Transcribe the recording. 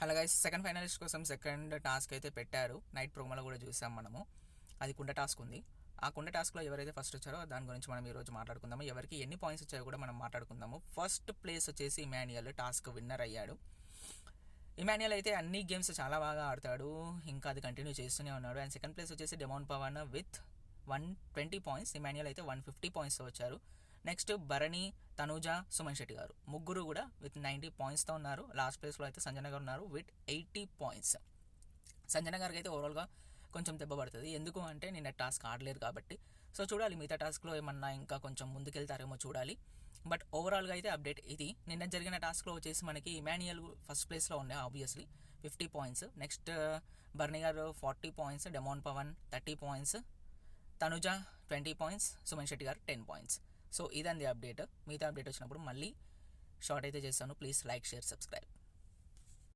Hello guys, second finalist కోసం second task అయితే పెట్టారు. నైట్ ప్రోమోలో కూడా చూసాం మనము. అది కుండ టాస్క్ ఉంది. ఆ కుండ టాస్క్లో ఎవరైతే ఫస్ట్ వచ్చారో దాని గురించి మనం ఈరోజు మాట్లాడుకుందాము. ఎవరికి ఎన్ని పాయింట్స్ వచ్చాయో కూడా మనం మాట్లాడుకుందాము. ఫస్ట్ ప్లేస్ వచ్చేసి ఇమాన్యుయల్ టాస్క్ విన్నర్ అయ్యాడు. ఇమాన్యుయల్ అయితే అన్ని గేమ్స్ చాలా బాగా ఆడతాడు, ఇంకా అది కంటిన్యూ చేస్తూనే ఉన్నాడు. అండ్ సెకండ్ ప్లేస్ వచ్చేసి demon Pavan with 120 points. Emmanuel అయితే 150 పాయింట్స్ వచ్చారు. నెక్స్ట్ భరణి, తనూజ, సుమన్ శెట్టి గారు ముగ్గురు కూడా విత్ 90 పాయింట్స్తో ఉన్నారు. లాస్ట్ ప్లేస్లో అయితే సంజన గారు ఉన్నారు విత్ 80 పాయింట్స్. సంజన గారికి అయితే ఓవరాల్గా కొంచెం దెబ్బ పడుతుంది, ఎందుకు అంటే నిన్న టాస్క్ ఆడలేరు కాబట్టి. సో చూడాలి, మిగతా టాస్క్లో ఏమన్నా ఇంకా కొంచెం ముందుకెళ్తారేమో చూడాలి. బట్ ఓవరాల్గా అయితే అప్డేట్ ఇది. నిన్న జరిగిన టాస్క్లో వచ్చేసి మనకి ఇమాన్యుయల్ ఫస్ట్ ప్లేస్లో ఉన్నాయి ఆబ్వియస్లీ 50 పాయింట్స్. నెక్స్ట్ భరణి గారు 40 points, demon Pavan 30 points, Tanuja 20 points, Suman Shetty గారు 10 పాయింట్స్. సో ఇదండి అప్డేట్. మిగతా అప్డేట్ వచ్చినప్పుడు మళ్ళీ షార్ట్ అయితే చేస్తాను. Please like, share, subscribe.